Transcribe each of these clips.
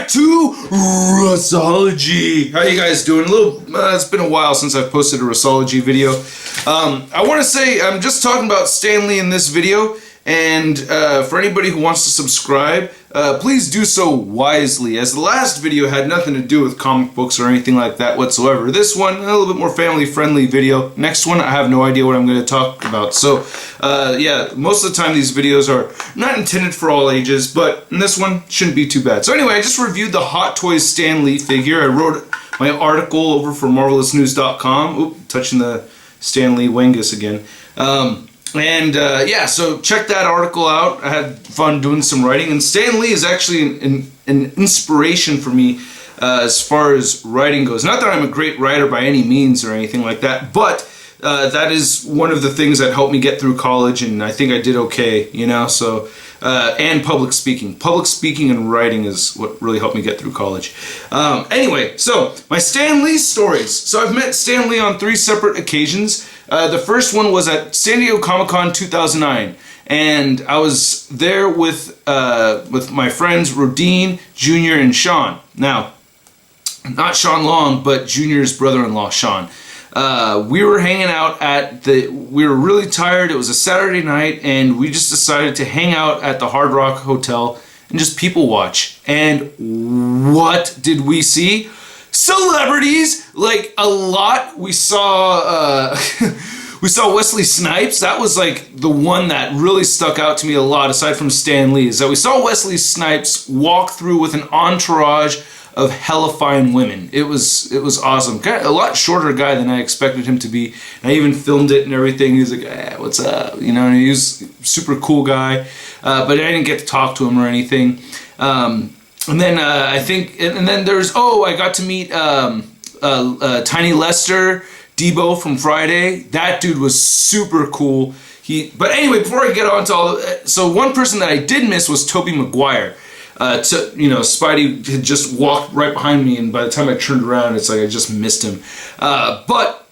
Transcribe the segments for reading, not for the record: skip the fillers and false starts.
back to Russology. How you guys doing? It's been a while since I've posted a Russology video. I want to say I'm just talking about Stan Lee in this video, and for anybody who wants to subscribe, please do so wisely, as the last video had nothing to do with comic books or anything like that whatsoever. This one, a little bit more family-friendly video. Next one, I have no idea what I'm going to talk about. So, yeah, most of the time these videos are not intended for all ages, but in this one, shouldn't be too bad. So anyway, I just reviewed the Hot Toys Stan Lee figure. I wrote my article over for MarvelousNews.com. Oop, touching the Stan Lee Wengus again. Yeah, so check that article out. I had fun doing some writing, and Stan Lee is actually an inspiration for me as far as writing goes. Not that I'm a great writer by any means or anything like that, but that is one of the things that helped me get through college, and I think I did okay, you know, so, and public speaking. Public speaking and writing is what really helped me get through college. Anyway, so, my Stan Lee stories. So I've met Stan Lee on 3 separate occasions. The first one was at San Diego Comic-Con 2009, and I was there with my friends Rodine, Junior, and Sean. Now, not Sean Long, but Junior's brother-in-law, Sean. We were hanging out we were really tired. It was a Saturday night, and we just decided to hang out at the Hard Rock Hotel and just people watch. And what did we see? Celebrities, like a lot. We saw we saw Wesley Snipes. That was like the one that really stuck out to me a lot, aside from Stan Lee, is that we saw Wesley Snipes walk through with an entourage of hella fine women. It was awesome. A lot shorter guy than I expected him to be. And I even filmed it and everything. He was like, hey, what's up? You know, and he was a super cool guy. But I didn't get to talk to him or anything. And then I think, and then there's, I got to meet Tiny Lester, Debo from Friday. That dude was super cool. But anyway, before I get on to all, so one person that I did miss was Tobey Maguire. Spidey had just walked right behind me, and by the time I turned around, it's like I just missed him. But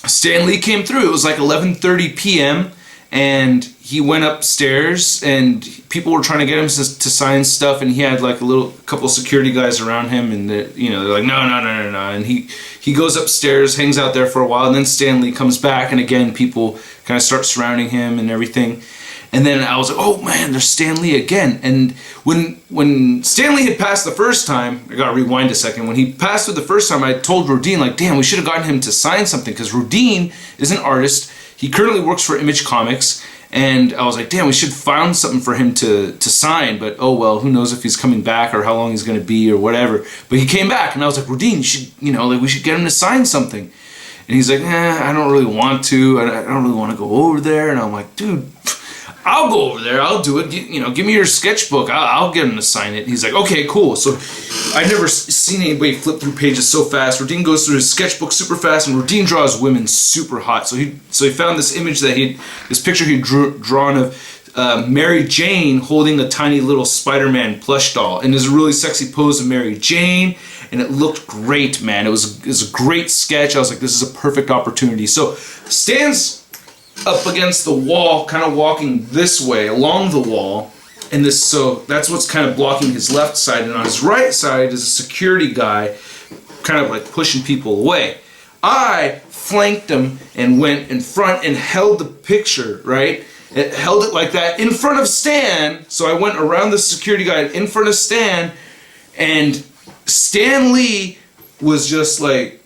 Stan Lee came through. It was like 11:30 p.m. and he went upstairs, and people were trying to get him to sign stuff, and he had like a couple security guys around him, and they're like, no, and he goes upstairs, hangs out there for a while, and then Stan Lee comes back, and again people kind of start surrounding him and everything. And then I was like, oh man, there's Stan Lee again. And when Stan Lee had passed the first time, I gotta rewind a second, when he passed through the first time, I told Rodine, like, damn, we should have gotten him to sign something, because Rodine is an artist. He currently works for Image Comics, and I was like, damn, we should find something for him to sign, but oh well, who knows if he's coming back or how long he's gonna be or whatever. But he came back, and I was like, Rodine, you should, we should get him to sign something. And he's like, I don't really want to, I don't really want to go over there. And I'm like, dude, I'll go over there, I'll do it, give me your sketchbook, I'll get him to sign it. And he's like, okay, cool. So I've never seen anybody flip through pages so fast. Rodine goes through his sketchbook super fast, and Rodine draws women super hot. So he found this image this picture he drawn of Mary Jane holding a tiny little Spider-Man plush doll, and there's a really sexy pose of Mary Jane, and it looked great, man. It was a great sketch. I was like, this is a perfect opportunity. So Stan's up against the wall, kind of walking this way along the wall, and so that's what's kind of blocking his left side, and on his right side is a security guy kind of like pushing people away. I flanked him and went in front and held the picture, right? It held it like that in front of Stan, so I went around the security guy in front of Stan, and Stan Lee was just like,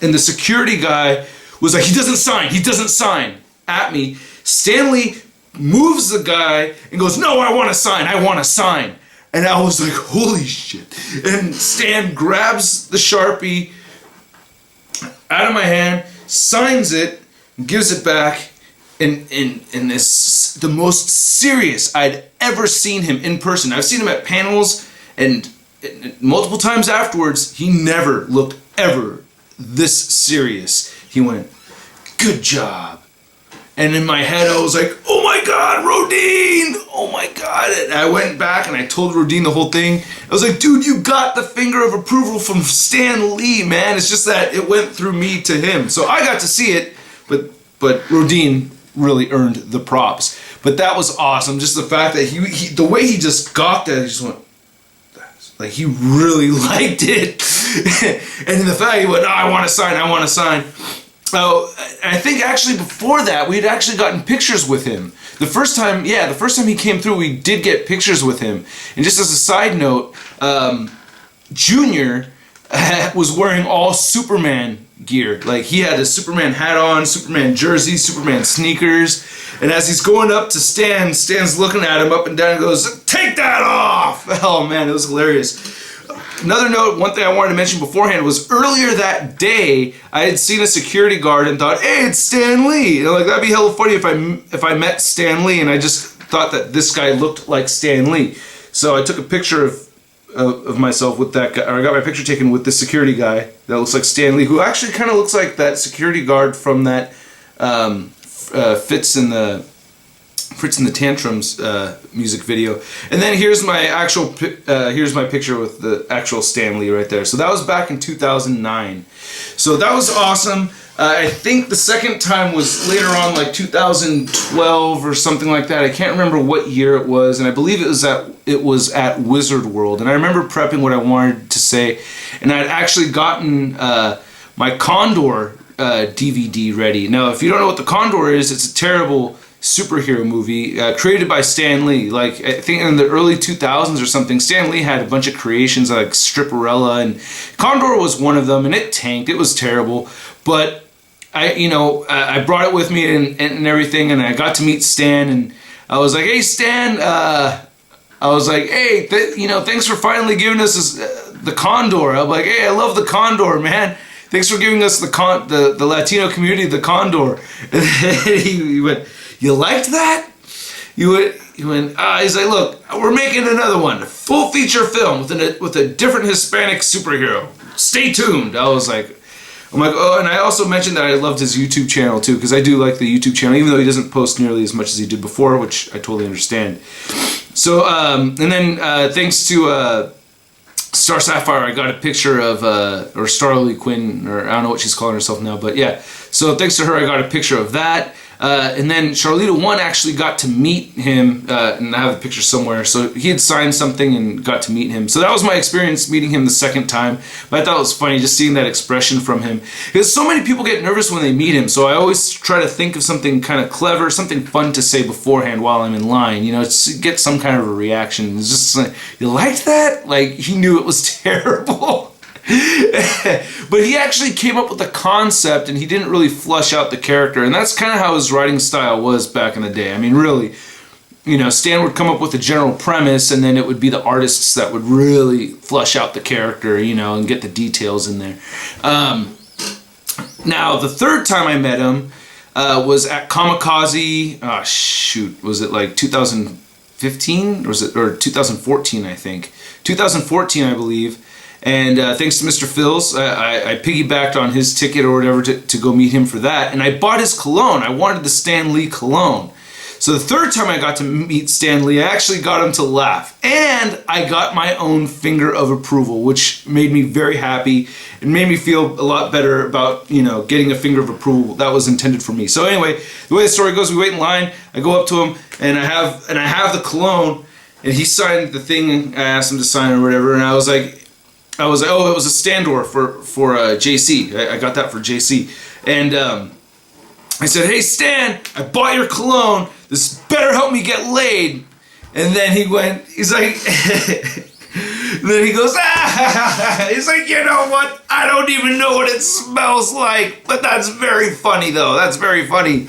and the security guy was like, he doesn't sign at me. Stan Lee moves the guy and goes, no, I want to sign. And I was like, holy shit. And Stan grabs the Sharpie out of my hand, signs it, gives it back, and is the most serious I'd ever seen him in person. I've seen him at panels, and multiple times afterwards, he never looked ever this serious. He went, good job. And in my head, I was like, oh my God, Rodine! Oh my God. And I went back and I told Rodine the whole thing. I was like, dude, you got the finger of approval from Stan Lee, man. It's just that it went through me to him. So I got to see it, but Rodine really earned the props. But that was awesome. Just the fact that the way he just gawked at it, he just went, Like, he really liked it. And the fact he went, oh, I want to sign, I want to sign. Oh, I think actually before that, we'd actually gotten pictures with him. The first time he came through, we did get pictures with him. And just as a side note, Junior was wearing all Superman gear. Like, he had a Superman hat on, Superman jersey, Superman sneakers. And as he's going up to Stan, Stan's looking at him up and down and goes, "Take that off!" Oh man, it was hilarious. Another note, one thing I wanted to mention beforehand was earlier that day, I had seen a security guard and thought, hey, it's Stan Lee. And like, that'd be hella funny if I met Stan Lee and I just thought that this guy looked like Stan Lee. So I took a picture of myself with that guy, or I got my picture taken with this security guy that looks like Stan Lee, who actually kind of looks like that security guard from that Fits in the Tantrums music video. And then here's my here's my picture with the actual Stan Lee right there. So that was back in 2009. So that was awesome. I think the second time was later on, like 2012 or something like that. I can't remember what year it was, and I believe it was at Wizard World. And I remember prepping what I wanted to say, and I'd actually gotten my Condor DVD ready. Now, if you don't know what the Condor is, it's a terrible superhero movie created by Stan Lee. Like, I think in the early 2000s or something, Stan Lee had a bunch of creations like Stripperella, and Condor was one of them, and it tanked. It was terrible, but I brought it with me and everything, and I got to meet Stan, and I was like, hey Stan, I was like, hey, thanks for finally giving us the Condor. I'm like, hey, I love the Condor, man. Thanks for giving us the Latino community the Condor. And then he went, you liked that? He went, he's like, look, we're making another one, a full feature film with a different Hispanic superhero. Stay tuned. I'm like, oh, and I also mentioned that I loved his YouTube channel too, because I do like the YouTube channel, even though he doesn't post nearly as much as he did before, which I totally understand. So, and then thanks to Star Sapphire, I got a picture of, or Starly Quinn, or I don't know what she's calling herself now, but yeah. So thanks to her, I got a picture of that. And then Charlita 1 actually got to meet him, and I have a picture somewhere. So he had signed something and got to meet him. So that was my experience meeting him the second time. But I thought it was funny just seeing that expression from him. Because so many people get nervous when they meet him. So I always try to think of something kind of clever, something fun to say beforehand while I'm in line. To get some kind of a reaction. It's just like, you liked that? Like, he knew it was terrible. But he actually came up with the concept, and he didn't really flush out the character, and that's kind of how his writing style was back in the day. I mean, really, Stan would come up with a general premise, and then it would be the artists that would really flush out the character, and get the details in there. Now, the third time I met him was at Kamikaze. Oh, shoot, was it like 2015 or 2014? I think 2014, I believe. And thanks to Mr. Phil's, I piggybacked on his ticket or whatever to go meet him for that. And I bought his cologne. I wanted the Stan Lee cologne. So the third time I got to meet Stan Lee, I actually got him to laugh. And I got my own finger of approval, which made me very happy. It made me feel a lot better about, getting a finger of approval that was intended for me. So anyway, the way the story goes, we wait in line. I go up to him, and I have the cologne. And he signed the thing I asked him to sign or whatever. And I was like, oh, it was a Standor for JC. I got that for JC. And I said, hey, Stan, I bought your cologne. This better help me get laid. And then he's like, then he goes, he's like, you know what? I don't even know what it smells like. But that's very funny, though. That's very funny.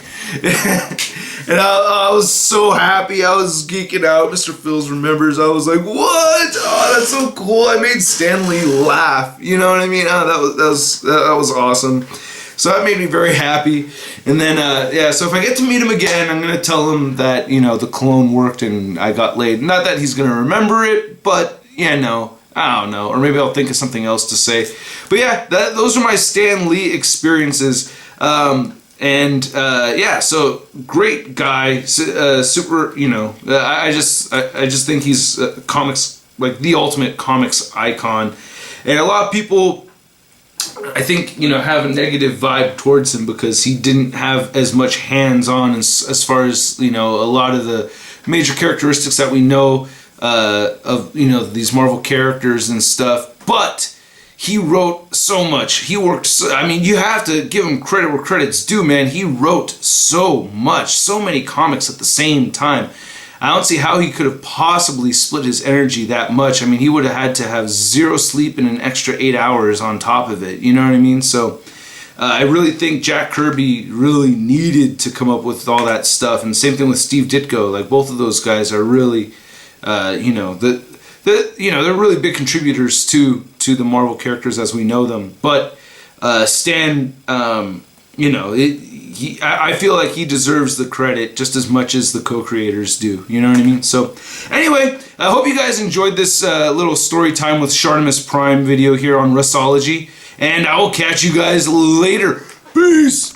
And I was so happy. I was geeking out. Mr. Phil's remembers. I was like, what? Oh, that's so cool. I made Stan Lee laugh. You know what I mean? Oh, that was awesome. So that made me very happy. And then, so if I get to meet him again, I'm going to tell him that, the cologne worked and I got laid. Not that he's going to remember it, but, I don't know. Or maybe I'll think of something else to say. But yeah, those are my Stan Lee experiences. So great guy, super, I just think he's comics, like the ultimate comics icon. And a lot of people, I think, have a negative vibe towards him because he didn't have as much hands-on as far as, a lot of the major characteristics that we know of these Marvel characters and stuff, but he wrote so much. He worked I mean, you have to give him credit where credit's due, man. He wrote so much, so many comics at the same time. I don't see how he could have possibly split his energy that much. I mean, he would have had to have 0 sleep and an extra 8 hours on top of it. You know what I mean? So I really think Jack Kirby really needed to come up with all that stuff. And same thing with Steve Ditko. Like, both of those guys are really, they're really big contributors to the Marvel characters as we know them. But Stan, I feel like he deserves the credit just as much as the co-creators do. You know what I mean? So anyway, I hope you guys enjoyed this little story time with Shartimus Prime video here on Russology, and I will catch you guys later. Peace!